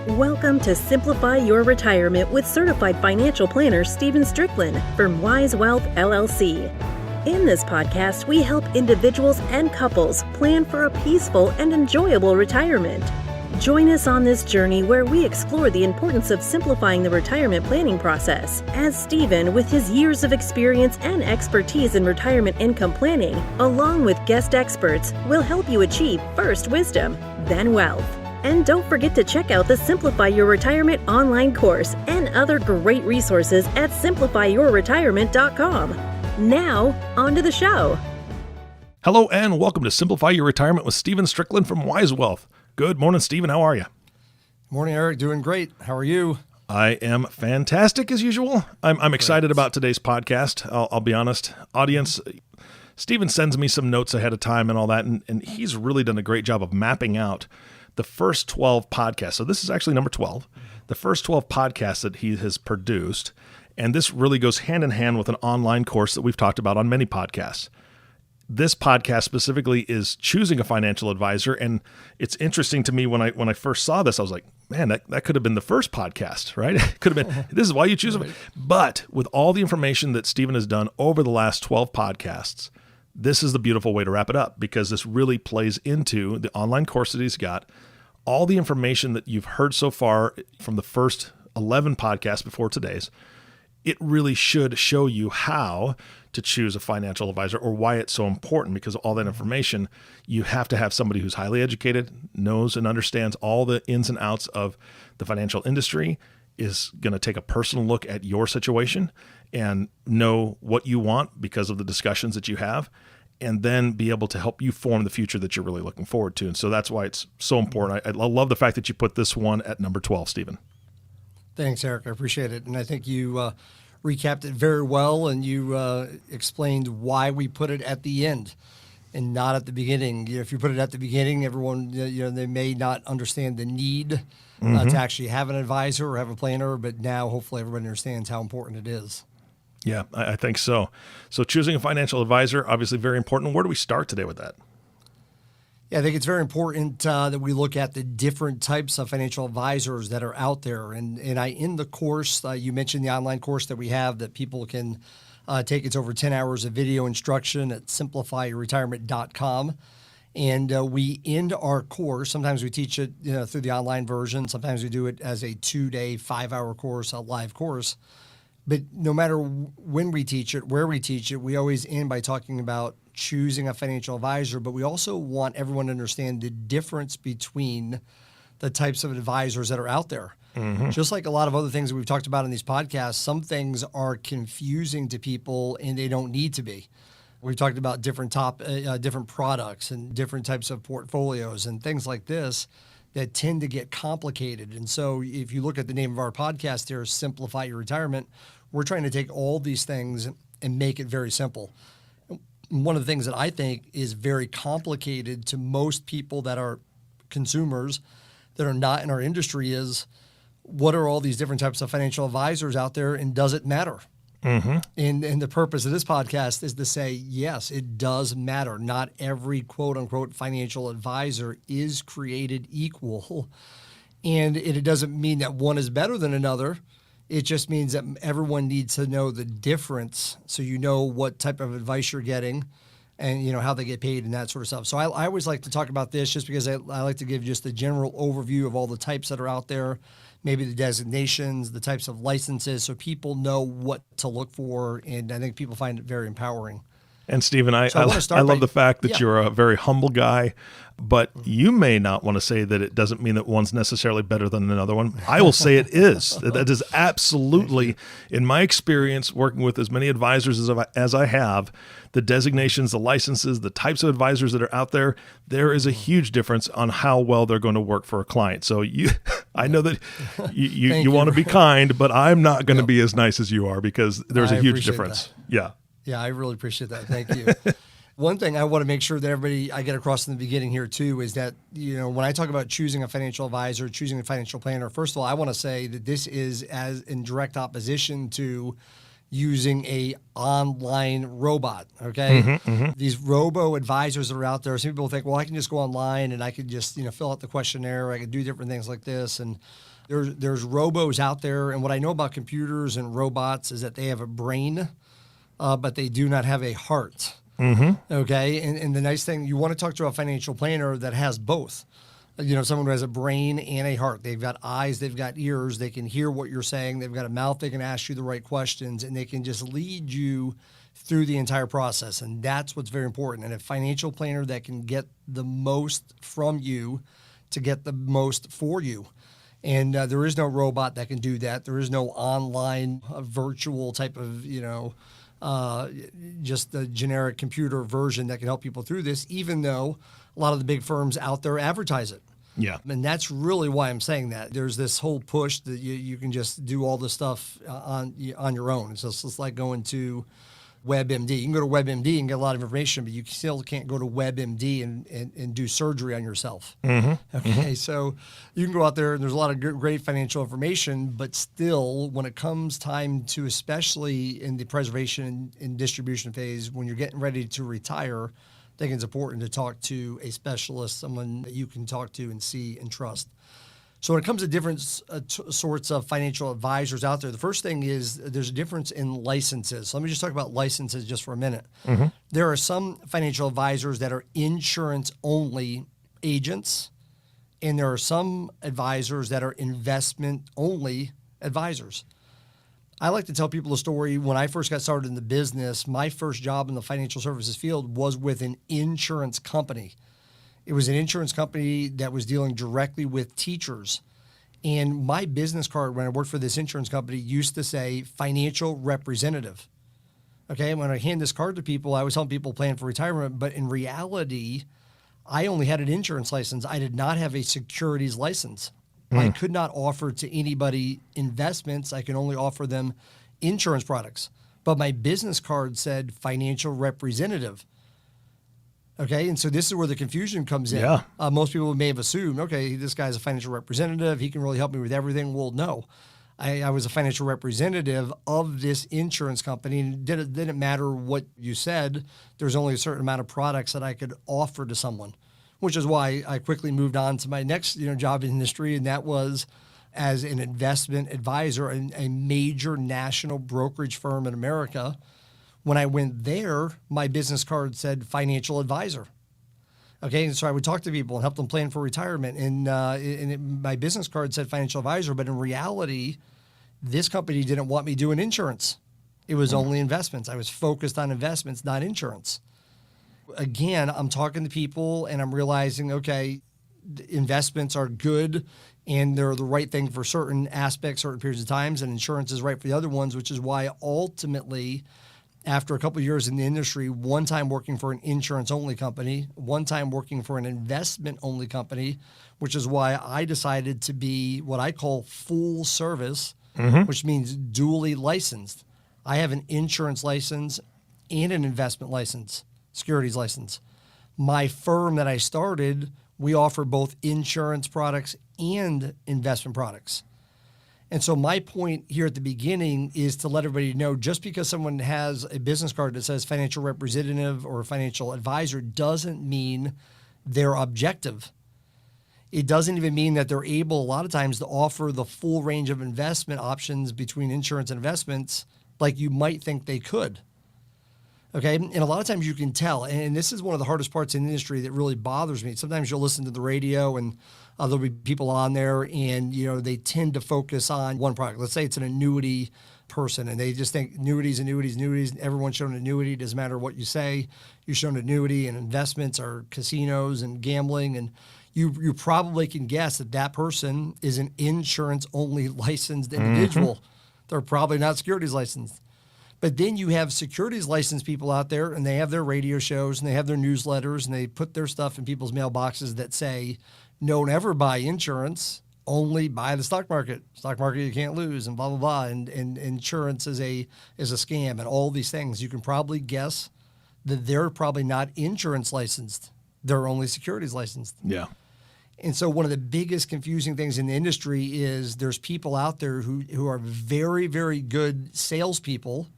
Welcome to Simplify Your Retirement with certified financial planner Stephen Stricklin from Wise Wealth LLC. In this podcast, we help individuals and couples plan for a peaceful and enjoyable retirement. Join us on this journey where we explore the importance of simplifying the retirement planning process, as Stephen, with his years of experience and expertise in retirement income planning, along with guest experts, will help you achieve first wisdom, then wealth. And don't forget to check out the Simplify Your Retirement online course and other great resources at simplifyyourretirement.com. Now, on to the show. Hello and welcome to Simplify Your Retirement with Stephen Stricklin from Wise Wealth. Good morning, Stephen. How are you? Morning, Eric. Doing great. How are you? I am fantastic as usual. I'm excited about today's podcast. I'll be honest. Audience, Stephen sends me some notes ahead of time and all that, and he's really done a great job of mapping out the first 12 podcasts. So this is actually number 12. The first 12 podcasts that he has produced. And this really goes hand in hand with an online course that we've talked about on many podcasts. This podcast specifically is choosing a financial advisor. And it's interesting to me when I first saw this, I was like, man, that could have been the first podcast, right? It could have been, this is why you choose them. But with all the information that Stephen has done over the last 12 podcasts, this is the beautiful way to wrap it up, because this really plays into the online course that he's got. All the information that you've heard so far from the first 11 podcasts before today's, it really should show you how to choose a financial advisor or why it's so important, because all that information, you have to have somebody who's highly educated, knows and understands all the ins and outs of the financial industry, is going to take a personal look at your situation and know what you want because of the discussions that you have, and then be able to help you form the future that you're really looking forward to. And so that's why it's so important. I love the fact that you put this one at number 12, Stephen. Thanks, Eric. I appreciate it. And I think you recapped it very well, and you explained why we put it at the end and not at the beginning. If you put it at the beginning, everyone, they may not understand the need to actually have an advisor or have a planner, but now hopefully everybody understands how important it is. Yeah, I think so. So choosing a financial advisor, obviously very important. Where do we start today with that? Yeah, I think it's very important that we look at the different types of financial advisors that are out there. And in the course, you mentioned the online course that we have that people can take. It's over 10 hours of video instruction at simplifyyourretirement.com. And we end our course. Sometimes we teach it through the online version. Sometimes we do it as a 2-day, 5-hour course, a live course. But no matter when we teach it, where we teach it, we always end by talking about choosing a financial advisor. But we also want everyone to understand the difference between the types of advisors that are out there. Just like a lot of other things that we've talked about in these podcasts, some things are confusing to people and they don't need to be. We've talked about different products and different types of portfolios and things like this that tend to get complicated. And so if you look at the name of our podcast here, Simplify Your Retirement, we're trying to take all these things and make it very simple. One of the things that I think is very complicated to most people that are consumers that are not in our industry is, what are all these different types of financial advisors out there, and does it matter? And the purpose of this podcast is to say, yes, it does matter. Not every quote unquote financial advisor is created equal. And it doesn't mean that one is better than another. It just means that everyone needs to know the difference, so you know what type of advice you're getting and how they get paid and that sort of stuff. So I always like to talk about this just because I like to give just a general overview of all the types that are out there, maybe the designations, the types of licenses, so people know what to look for, and I think people find it very empowering. And Stephen, I love the fact that you're a very humble guy, but you may not want to say that it doesn't mean that one's necessarily better than another one. I will say it is. That is absolutely, in my experience, working with as many advisors as I have, the designations, the licenses, the types of advisors that are out there, there is a huge difference on how well they're going to work for a client. So I know that you want to be kind, but I'm not going to be as nice as you are, because there's a huge difference. Yeah. Yeah, I really appreciate that. Thank you. One thing I want to make sure that I get across in the beginning here too is that, when I talk about choosing a financial advisor, choosing a financial planner, first of all, I want to say that this is as in direct opposition to, using a online robot, okay? These robo-advisors that are out there, some people think, well, I can just go online and I can just, fill out the questionnaire, I can do different things like this, and there's robos out there, and what I know about computers and robots is that they have a brain, but they do not have a heart, okay? And the nice thing, you want to talk to a financial planner that has both. Someone who has a brain and a heart. They've got eyes, they've got ears, they can hear what you're saying, they've got a mouth, they can ask you the right questions, and they can just lead you through the entire process. And that's what's very important. And a financial planner that can get the most from you to get the most for you. And there is no robot that can do that. There is no online virtual type of, just the generic computer version that can help people through this, even though a lot of the big firms out there advertise it. Yeah. And that's really why I'm saying that. There's this whole push that you can just do all this stuff on your own. So it's just like going to WebMD. You can go to WebMD and get a lot of information, but you still can't go to WebMD and do surgery on yourself. Okay, so you can go out there and there's a lot of great financial information, but still, when it comes time to, especially in the preservation and distribution phase, when you're getting ready to retire, I think it's important to talk to a specialist, someone that you can talk to and see and trust. So when it comes to different sorts of financial advisors out there, the first thing is there's a difference in licenses. So let me just talk about licenses just for a minute. There are some financial advisors that are insurance-only agents, and there are some advisors that are investment-only advisors. I like to tell people a story. When I first got started in the business, my first job in the financial services field was with an insurance company. It was an insurance company that was dealing directly with teachers. And my business card when I worked for this insurance company used to say financial representative. Okay, when I hand this card to people, I was helping people plan for retirement, but in reality, I only had an insurance license. I did not have a securities license. I could not offer to anybody investments. I could only offer them insurance products. But my business card said financial representative. Okay, and so this is where the confusion comes in. Yeah. Most people may have assumed, okay, this guy's a financial representative. He can really help me with everything. Well, no. I was a financial representative of this insurance company, and it didn't matter what you said. There's only a certain amount of products that I could offer to someone, which is why I quickly moved on to my next job in industry, and that was as an investment advisor in a major national brokerage firm in America. When I went there, my business card said financial advisor. Okay, and so I would talk to people and help them plan for retirement, and my business card said financial advisor, but in reality, this company didn't want me doing insurance. It was only investments. I was focused on investments, not insurance. Again, I'm talking to people and I'm realizing, okay, investments are good and they're the right thing for certain aspects, certain periods of times, and insurance is right for the other ones, which is why ultimately, after a couple of years in the industry, one time working for an insurance-only company, one time working for an investment-only company, which is why I decided to be what I call full service, which means dually licensed. I have an insurance license and an investment license, securities license. My firm that I started, we offer both insurance products and investment products. And so my point here at the beginning is to let everybody know, just because someone has a business card that says financial representative or financial advisor doesn't mean they're objective. It doesn't even mean that they're able a lot of times to offer the full range of investment options between insurance and investments like you might think they could. Okay, and a lot of times you can tell, and this is one of the hardest parts in the industry that really bothers me. Sometimes you'll listen to the radio and there'll be people on there and, they tend to focus on one product. Let's say it's an annuity person and they just think annuities. Everyone's shown an annuity. Doesn't matter what you say. You show an annuity, and investments are casinos and gambling. And you probably can guess that person is an insurance-only licensed individual. They're probably not securities licensed. But then you have securities licensed people out there, and they have their radio shows, and they have their newsletters, and they put their stuff in people's mailboxes that say, don't ever buy insurance, only buy the stock market. Stock market you can't lose, and blah, blah, blah. And insurance is a scam, and all these things. You can probably guess that they're probably not insurance licensed. They're only securities licensed. Yeah. And so one of the biggest confusing things in the industry is there's people out there who are very, very good salespeople,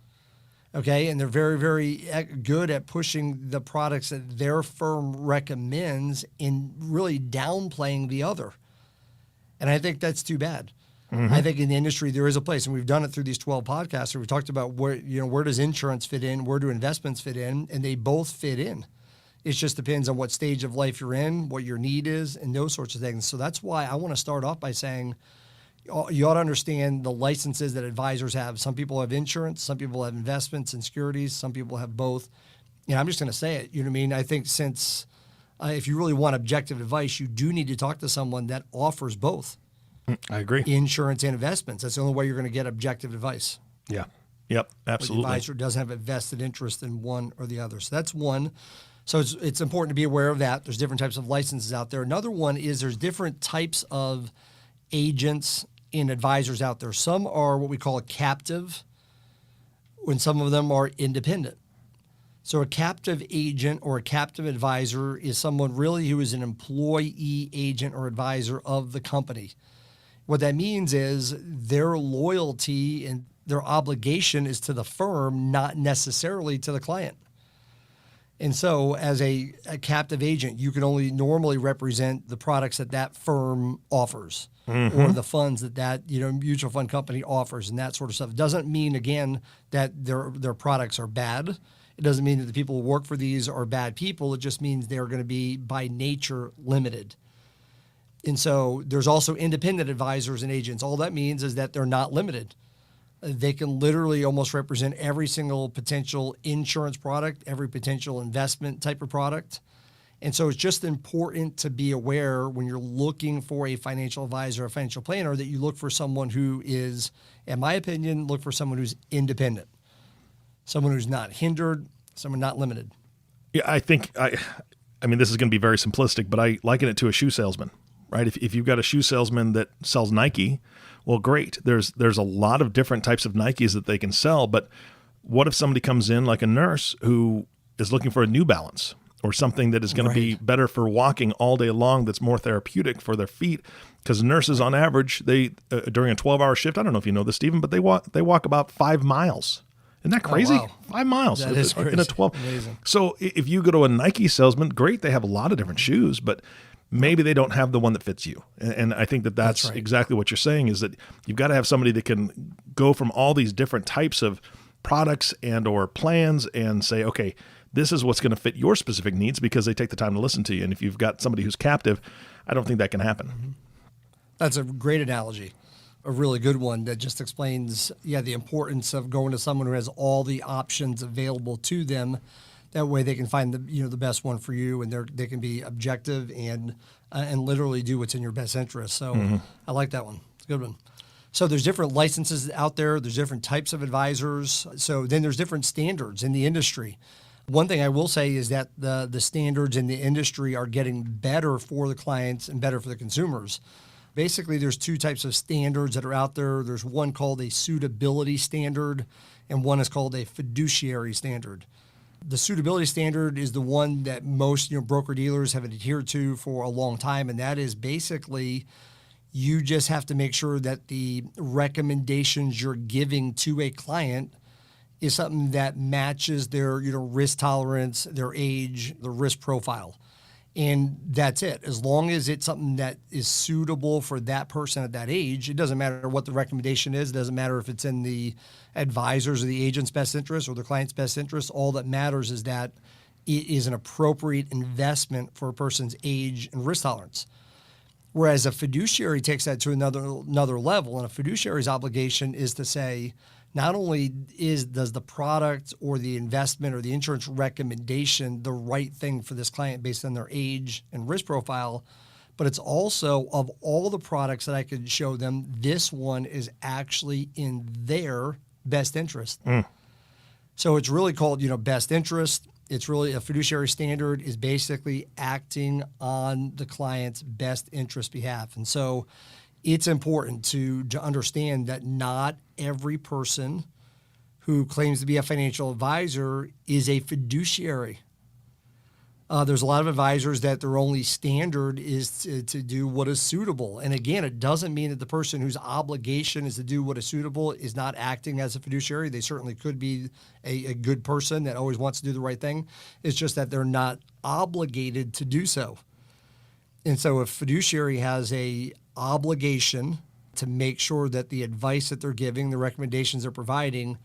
Okay, and they're very, very good at pushing the products that their firm recommends and really downplaying the other. And I think that's too bad. I think in the industry there is a place, and we've done it through these 12 podcasts where we talked about where does insurance fit in, where do investments fit in, and they both fit in. It just depends on what stage of life you're in, what your need is, and those sorts of things. So that's why I want to start off by saying you ought to understand the licenses that advisors have. Some people have insurance, some people have investments and securities, some people have both. And I'm just going to say it. You know what I mean? I think since if you really want objective advice, you do need to talk to someone that offers both. I agree. Insurance and investments. That's the only way you're going to get objective advice. Yeah. Yep. Absolutely. The advisor doesn't have a vested interest in one or the other. So that's one. So it's important to be aware of that. There's different types of licenses out there. Another one is there's different types of agents and advisors out there. Some are what we call a captive, and some of them are independent. So a captive agent or a captive advisor is someone really who is an employee agent or advisor of the company. What that means is their loyalty and their obligation is to the firm, not necessarily to the client. And so as a captive agent, you can only normally represent the products that firm offers or the funds that mutual fund company offers and that sort of stuff. It doesn't mean, again, that their products are bad. It doesn't mean that the people who work for these are bad people. It just means they're going to be, by nature, limited. And so there's also independent advisors and agents. All that means is that they're not limited. They can literally almost represent every single potential insurance product, every potential investment type of product. And so it's just important to be aware when you're looking for a financial advisor, a financial planner, that you look for someone who is, in my opinion, look for someone who's independent, someone who's not hindered, someone not limited. Yeah, I think, I mean, this is going to be very simplistic, but I liken it to a shoe salesman, right? If you've got a shoe salesman that sells Nike, well, great. There's a lot of different types of Nikes that they can sell, but what if somebody comes in like a nurse who is looking for a New Balance or something that is going to be better for walking all day long, that's more therapeutic for their feet? Because nurses on average, they during a 12-hour shift, I don't know if you know this, Stephen, but they walk about 5 miles. Isn't that crazy? Oh, wow. 5 miles That is crazy. in a 12. Amazing. So if you go to a Nike salesman, great, they have a lot of different shoes, but maybe they don't have the one that fits you. And I think that's right. exactly what you're saying, is that you've got to have somebody that can go from all these different types of products and or plans and say, okay, this is what's going to fit your specific needs, because they take the time to listen to you. And if you've got somebody who's captive, I don't think that can happen. That's a great analogy, a really good one that just explains, the importance of going to someone who has all the options available to them. That way they can find the best one for you, and they can be objective and literally do what's in your best interest. So I like that one. It's a good one. So there's different licenses out there. There's different types of advisors. So then there's different standards in the industry. One thing I will say is that the standards in the industry are getting better for the clients and better for the consumers. Basically, there's two types of standards that are out there. There's one called a suitability standard, and one is called a fiduciary standard. The suitability standard is the one that most broker-dealers have adhered to for a long time, and that is basically you just have to make sure that the recommendations you're giving to a client is something that matches their risk tolerance, their age, their risk profile. And that's it. As long as it's something that is suitable for that person at that age, it doesn't matter what the recommendation is. It doesn't matter if it's in the advisor's or the agent's best interest or the client's best interest. All that matters is that it is an appropriate investment for a person's age and risk tolerance. Whereas a fiduciary takes that to another level, and a fiduciary's obligation is to say, not only does the product or the investment or the insurance recommendation the right thing for this client based on their age and risk profile, but it's also, of all the products that I could show them, this one is actually in their best interest. So it's really called, best interest. It's really a fiduciary standard is basically acting on the client's best interest behalf. And so it's important to understand that not every person who claims to be a financial advisor is a fiduciary. There's a lot of advisors that their only standard is to do what is suitable. And again, it doesn't mean that the person whose obligation is to do what is suitable is not acting as a fiduciary. They certainly could be a good person that always wants to do the right thing. It's just that they're not obligated to do so. And so if fiduciary has a obligation to make sure that the advice that they're giving, the recommendations they're providing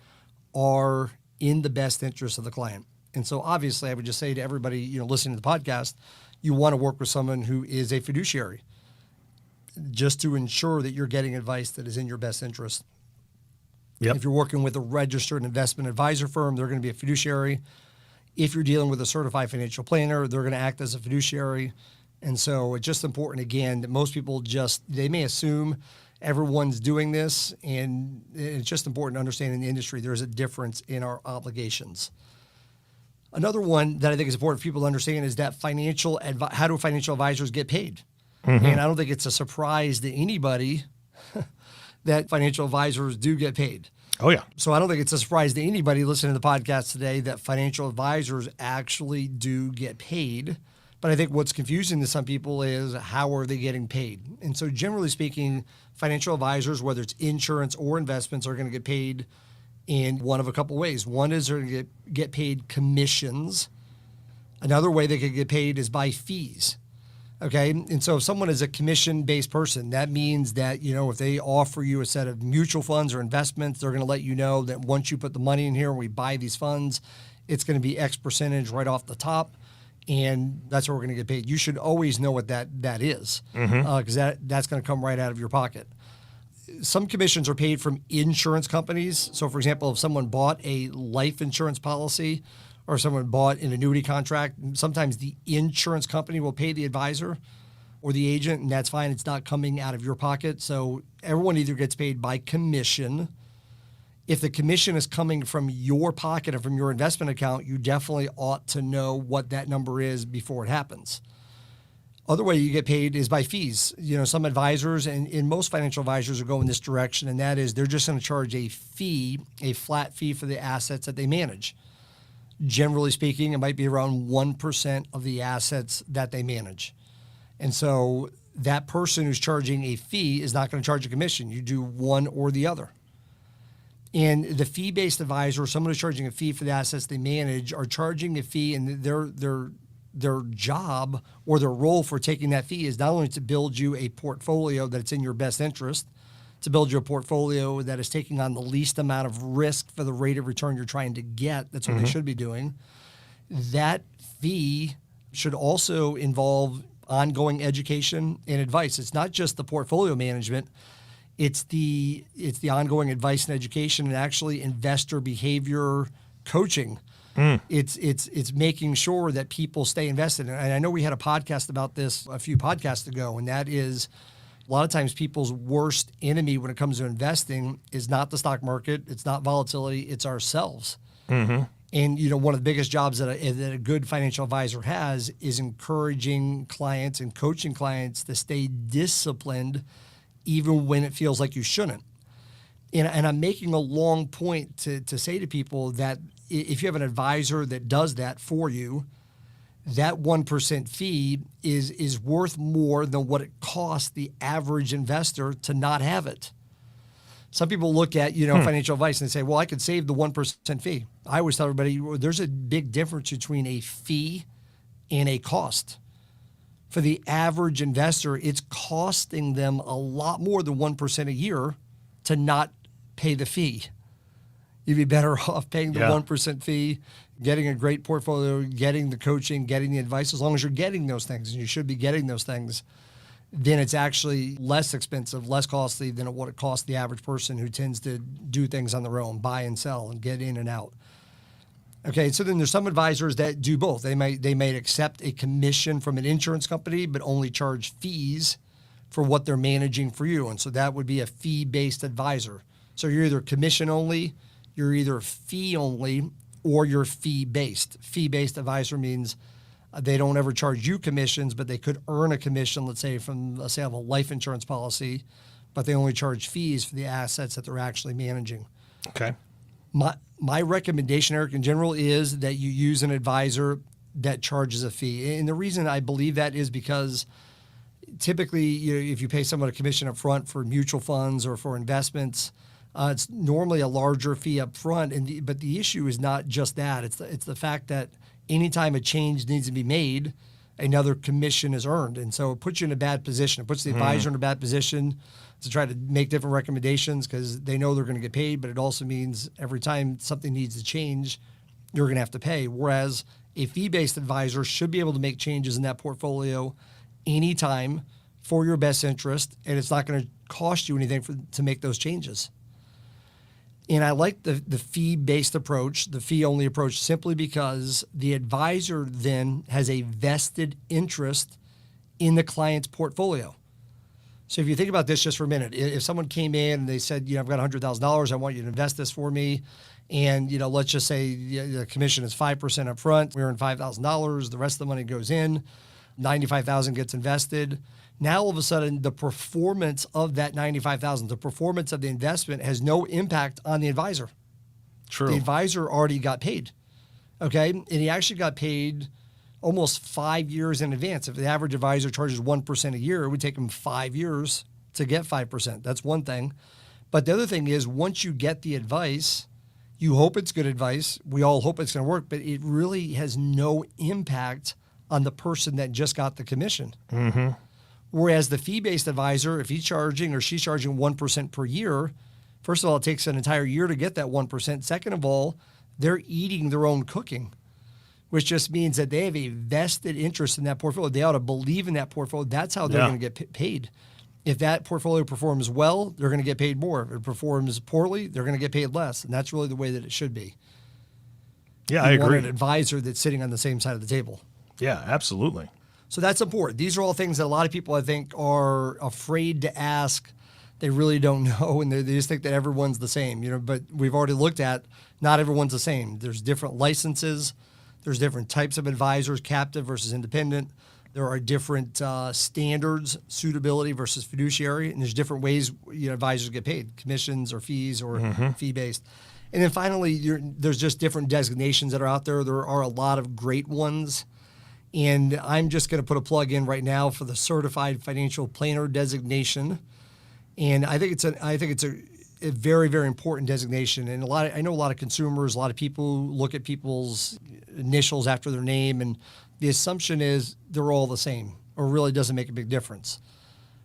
are in the best interest of the client. And so obviously I would just say to everybody, listening to the podcast, you want to work with someone who is a fiduciary just to ensure that you're getting advice that is in your best interest. Yep. If you're working with a registered investment advisor firm, they're going to be a fiduciary. If you're dealing with a certified financial planner, they're going to act as a fiduciary. And so it's just important, again, that most people they may assume everyone's doing this, and it's just important to understand in the industry there's a difference in our obligations. Another one that I think is important for people to understand is that how do financial advisors get paid? Mm-hmm. And I don't think it's a surprise to anybody that financial advisors do get paid. Oh, yeah. So I don't think it's a surprise to anybody listening to the podcast today that financial advisors actually do get paid. But I think what's confusing to some people is how are they getting paid? And so generally speaking, financial advisors, whether it's insurance or investments, are going to get paid in one of a couple ways. One is they're going to get paid commissions. Another way they could get paid is by fees. Okay. And so if someone is a commission-based person, that means that, if they offer you a set of mutual funds or investments, they're going to let you know that once you put the money in here and we buy these funds, it's going to be X percentage right off the top. And that's what we're going to get paid. You should always know what that is, because that's going to come right out of your pocket. Some commissions are paid from insurance companies. So, for example, if someone bought a life insurance policy or someone bought an annuity contract, sometimes the insurance company will pay the advisor or the agent, and that's fine. It's not coming out of your pocket. So everyone either gets paid by commission. If the commission is coming from your pocket or from your investment account, you definitely ought to know what that number is before it happens. Other way you get paid is by fees. Some advisors and most financial advisors are going this direction, and that is they're just going to charge a flat fee for the assets that they manage. Generally speaking, it might be around 1% of the assets that they manage. And so that person who's charging a fee is not going to charge a commission. You do one or the other. And the fee-based advisor, someone who's charging a fee for the assets they manage, are charging a fee, and their job or their role for taking that fee is not only to build you a portfolio that's in your best interest, to build you a portfolio that is taking on the least amount of risk for the rate of return you're trying to get. That's what they should be doing. That fee should also involve ongoing education and advice. It's not just the portfolio management. It's the ongoing advice and education, and actually investor behavior coaching. It's making sure that people stay invested. And I know we had a podcast about this a few podcasts ago, and that is a lot of times people's worst enemy when it comes to investing is not the stock market, it's not volatility, it's ourselves. Mm-hmm. And one of the biggest jobs that a good financial advisor has is encouraging clients and coaching clients to stay disciplined even when it feels like you shouldn't. And I'm making a long point to say to people that if you have an advisor that does that for you, that 1% fee is worth more than what it costs the average investor to not have it. Some people look at, financial advice and say, well, I could save the 1% fee. I always tell everybody, there's a big difference between a fee and a cost. For the average investor, it's costing them a lot more than 1% a year to not pay the fee. You'd be better off paying the 1% fee, getting a great portfolio, getting the coaching, getting the advice. As long as you're getting those things, and you should be getting those things, then it's actually less expensive, less costly than what it costs the average person who tends to do things on their own, buy and sell and get in and out. Okay, so then there's some advisors that do both. They might accept a commission from an insurance company, but only charge fees for what they're managing for you. And so that would be a fee-based advisor. So you're either commission only, you're either fee only, or you're fee-based. Fee-based advisor means they don't ever charge you commissions, but they could earn a commission, let's say from a life insurance policy, but they only charge fees for the assets that they're actually managing. Okay. My recommendation, Eric, in general, is that you use an advisor that charges a fee. And the reason I believe that is because typically, if you pay someone a commission up front for mutual funds or for investments, it's normally a larger fee up front. But the issue is not just that. It's the fact that anytime a change needs to be made, another commission is earned. And so it puts you in a bad position. It puts the advisor in a bad position to try to make different recommendations because they know they're going to get paid, but it also means every time something needs to change, you're going to have to pay. Whereas a fee-based advisor should be able to make changes in that portfolio anytime for your best interest, and it's not going to cost you anything to make those changes. And I like the fee-based approach, the fee-only approach, simply because the advisor then has a vested interest in the client's portfolio. So if you think about this just for a minute, if someone came in and they said, I've got $100,000, I want you to invest this for me, and let's just say the commission is 5% up front, we earn $5,000, the rest of the money goes in, $95,000 gets invested. Now all of a sudden, the performance of that $95,000, the performance of the investment has no impact on the advisor. True. The advisor already got paid, okay? And he actually got paid almost 5 years in advance. If the average advisor charges 1% a year, it would take him 5 years to get 5%. That's one thing. But the other thing is, once you get the advice, you hope it's good advice. We all hope it's going to work, but it really has no impact on the person that just got the commission. Mm-hmm. Whereas the fee-based advisor, if he's charging or she's charging 1% per year, first of all, it takes an entire year to get that 1%. Second of all, they're eating their own cooking, which just means that they have a vested interest in that portfolio. They ought to believe in that portfolio. That's how they're going to get paid. If that portfolio performs well, they're going to get paid more. If it performs poorly, they're going to get paid less. And that's really the way that it should be. Yeah, I agree. You want an advisor that's sitting on the same side of the table. Yeah, absolutely. So that's important. These are all things that a lot of people, I think, are afraid to ask. They really don't know, and they just think that everyone's the same. But we've already looked at not everyone's the same. There's different licenses. There's different types of advisors, captive versus independent. There are different standards, suitability versus fiduciary, and there's different ways advisors get paid, commissions or fees or fee-based. And then finally, there's just different designations that are out there. There are a lot of great ones. And I'm just going to put a plug in right now for the Certified Financial Planner designation. And I think it's a very, very important designation. And I know a lot of consumers, a lot of people look at people's initials after their name, and the assumption is they're all the same, or really doesn't make a big difference.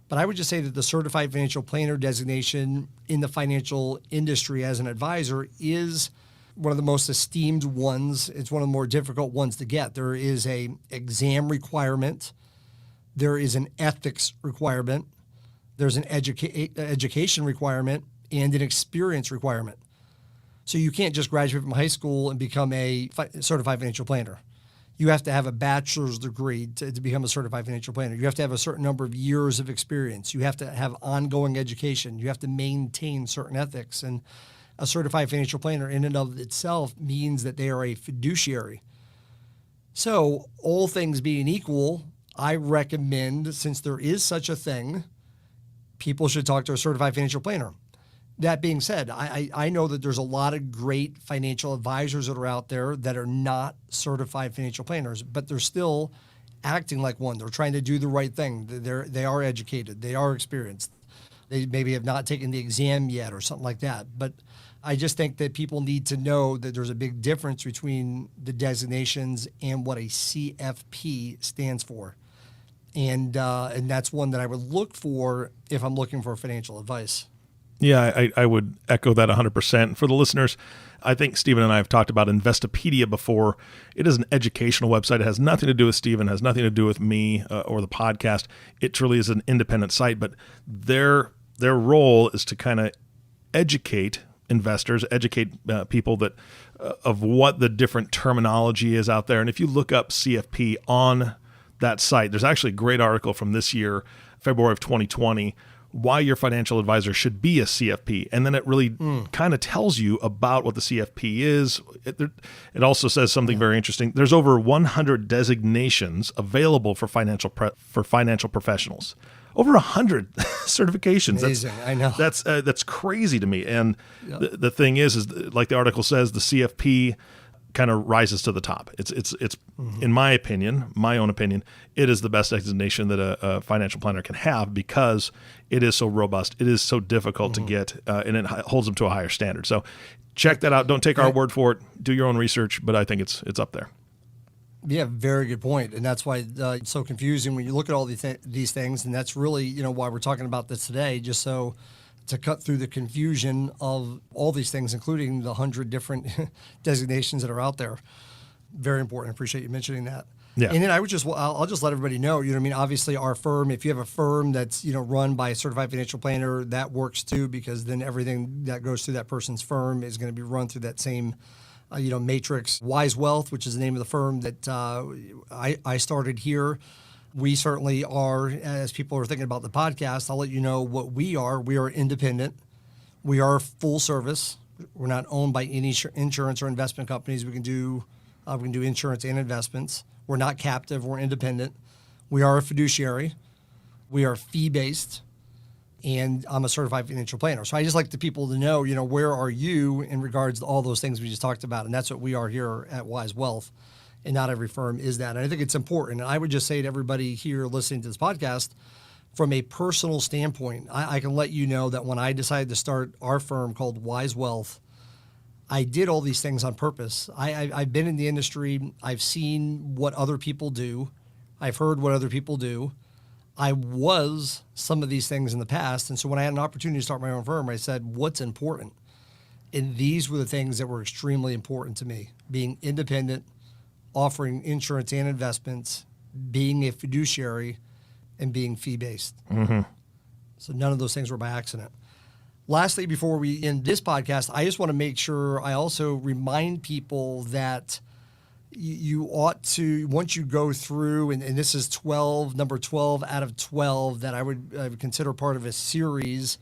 But I would just say that the Certified Financial Planner designation in the financial industry as an advisor is one of the most esteemed ones. It's one of the more difficult ones to get. There is an exam requirement. There is an ethics requirement. There's an education requirement and an experience requirement. So you can't just graduate from high school and become a certified financial planner. You have to have a bachelor's degree to become a certified financial planner. You have to have a certain number of years of experience. You have to have ongoing education. You have to maintain certain ethics. And a certified financial planner in and of itself means that they are a fiduciary. So all things being equal, I recommend, since there is such a thing, people should talk to a certified financial planner. That being said, I know that there's a lot of great financial advisors that are out there that are not certified financial planners, but they're still acting like one. They're trying to do the right thing. They are educated. They are experienced. They maybe have not taken the exam yet or something like that. But I just think that people need to know that there's a big difference between the designations and what a CFP stands for. And that's one that I would look for if I'm looking for financial advice. Yeah, I would echo that 100%. For the listeners, I think Stephen and I have talked about Investopedia before. It is an educational website. It has nothing to do with Stephen, has nothing to do with me or the podcast. It truly is an independent site, but their role is to kind of educate investors, educate people that of what the different terminology is out there. And if you look up CFP on that site, there's actually a great article from this year, February of 2020, why your financial advisor should be a CFP. And then it really kind of tells you about what the CFP is. It also says something very interesting. There's over 100 designations available for financial professionals. Over 100 certifications. Amazing. I know. That's crazy to me. And the thing is like the article says, the CFP kind of rises to the top. It's in my opinion, my own opinion, it is the best designation that a financial planner can have because it is so robust. It is so difficult to get, and it holds them to a higher standard. So check that out. Don't take our word for it. Do your own research, but I think it's up there. Yeah, very good point. And that's why it's so confusing when you look at all these things. And that's really, why we're talking about this today, just so to cut through the confusion of all these things, including the 100 different designations that are out there. Very important. I appreciate you mentioning that. Yeah. And then I'll just let everybody know, obviously our firm, if you have a firm that's, run by a certified financial planner, that works too, because then everything that goes through that person's firm is going to be run through that same, matrix. Wise Wealth, which is the name of the firm that I started here. We certainly are, as people are thinking about the podcast, I'll let you know what we are. We are independent. We are full service. We're not owned by any insurance or investment companies. We can do insurance and investments. We're not captive. We're independent. We are a fiduciary. We are fee-based. And I'm a certified financial planner. So I just like the people to know, where are you in regards to all those things we just talked about? And that's what we are here at Wise Wealth. And not every firm is that. And I think it's important. And I would just say to everybody here listening to this podcast, from a personal standpoint, I can let you know that when I decided to start our firm called Wise Wealth, I did all these things on purpose. I've been in the industry. I've seen what other people do. I've heard what other people do. I was some of these things in the past. And so when I had an opportunity to start my own firm, I said, what's important? And these were the things that were extremely important to me: being independent, offering insurance and investments, being a fiduciary, and being fee-based. Mm-hmm. So none of those things were by accident. Lastly, before we end this podcast, I just want to make sure I also remind people that you ought to, once you go through, and this is number 12 out of 12 that I would consider part of a series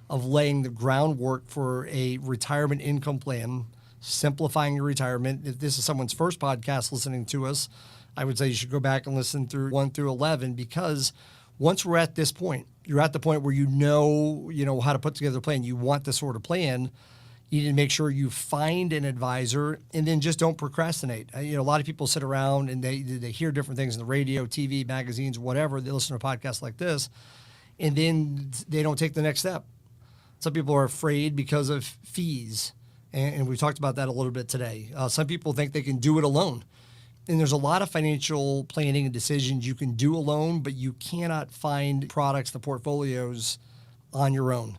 of laying the groundwork for a retirement income plan, simplifying your retirement. If this is someone's first podcast listening to us, I would say you should go back and listen through 1 through 11, because once we're at this point, you're at the point where you know how to put together a plan. You want this sort of plan. You need to make sure you find an advisor, and then just don't procrastinate. A lot of people sit around and they hear different things in the radio, TV, magazines, whatever. They listen to a podcast like this, and then they don't take the next step. Some people are afraid because of fees. And we talked about that a little bit today. Some people think they can do it alone. And there's a lot of financial planning and decisions you can do alone, but you cannot find products, the portfolios, on your own.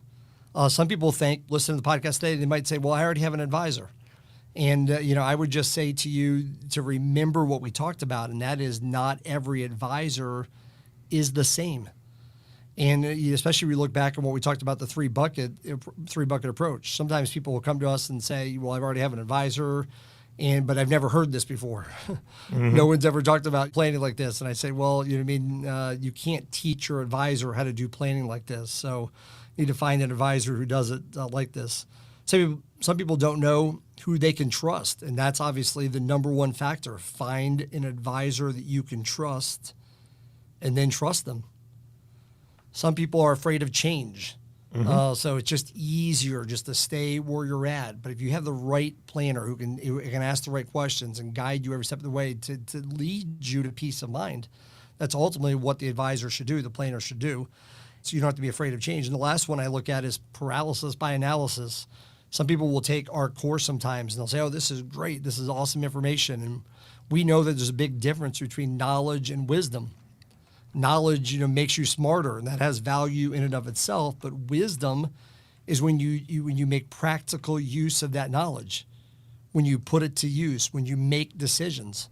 Some people think, listen to the podcast today, they might say, well, I already have an advisor. And, I would just say to you to remember what we talked about, and that is not every advisor is the same. And especially if we look back on what we talked about, the three bucket approach. Sometimes people will come to us and say, well, I already have an advisor, but I've never heard this before. Mm-hmm. No one's ever talked about planning like this. And I say, well, you can't teach your advisor how to do planning like this. So you need to find an advisor who does it like this. Some people don't know who they can trust. And that's obviously the number one factor. Find an advisor that you can trust, and then trust them. Some people are afraid of change. Mm-hmm. So it's just easier just to stay where you're at. But if you have the right planner who can ask the right questions and guide you every step of the way to lead you to peace of mind, that's ultimately what the advisor should do, the planner should do. So you don't have to be afraid of change. And the last one I look at is paralysis by analysis. Some people will take our course sometimes and they'll say, oh, this is great. This is awesome information. And we know that there's a big difference between knowledge and wisdom. Knowledge, makes you smarter, and that has value in and of itself. But wisdom is when you make practical use of that knowledge, when you put it to use, when you make decisions.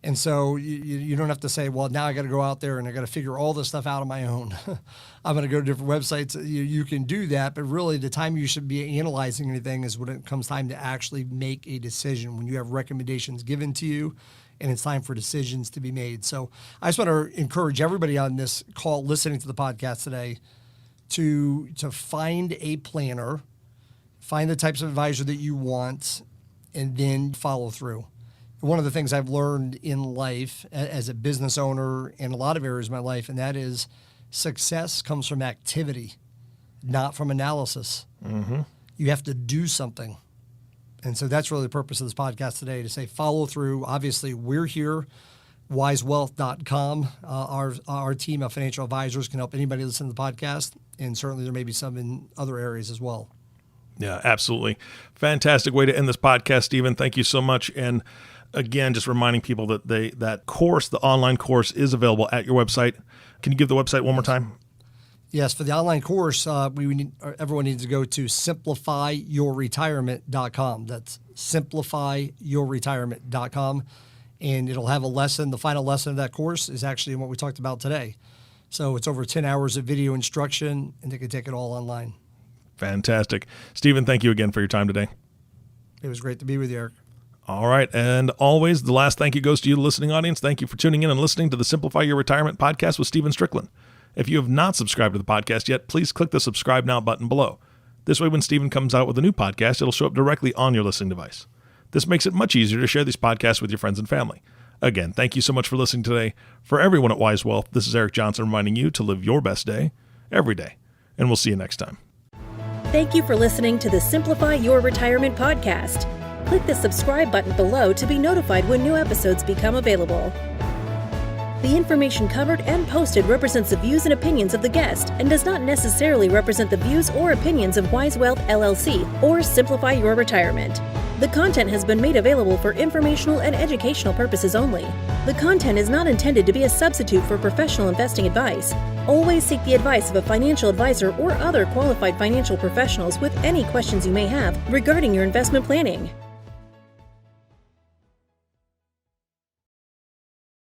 And so you don't have to say, well, now I got to go out there and I got to figure all this stuff out on my own. I'm going to go to different websites. You can do that, but really the time you should be analyzing anything is when it comes time to actually make a decision, when you have recommendations given to you and it's time for decisions to be made. So I just want to encourage everybody on this call listening to the podcast today to find a planner, find the types of advisor that you want, and then follow through. One of the things I've learned in life as a business owner in a lot of areas of my life, and that is success comes from activity, not from analysis. Mm-hmm. You have to do something. And so that's really the purpose of this podcast today, to say follow through. Obviously, we're here, wisewealth.com. Our team of financial advisors can help anybody listen to the podcast, and certainly there may be some in other areas as well. Yeah, absolutely. Fantastic way to end this podcast, Stephen. Thank you so much. And again, just reminding people that that course, the online course, is available at your website. Can you give the website one more time? Yes, for the online course, everyone needs to go to simplifyyourretirement.com. That's simplifyyourretirement.com. And it'll have a lesson. The final lesson of that course is actually what we talked about today. So it's over 10 hours of video instruction, and they can take it all online. Fantastic. Stephen, thank you again for your time today. It was great to be with you, Eric. All right. And always, the last thank you goes to you, the listening audience. Thank you for tuning in and listening to the Simplify Your Retirement podcast with Stephen Stricklin. If you have not subscribed to the podcast yet, please click the subscribe now button below. This way, when Stephen comes out with a new podcast, it'll show up directly on your listening device. This makes it much easier to share these podcasts with your friends and family. Again, thank you so much for listening today. For everyone at Wise Wealth, this is Eric Johnson reminding you to live your best day every day. And we'll see you next time. Thank you for listening to the Simplify Your Retirement podcast. Click the subscribe button below to be notified when new episodes become available. The information covered and posted represents the views and opinions of the guest and does not necessarily represent the views or opinions of Wise Wealth LLC or Simplify Your Retirement. The content has been made available for informational and educational purposes only. The content is not intended to be a substitute for professional investing advice. Always seek the advice of a financial advisor or other qualified financial professionals with any questions you may have regarding your investment planning.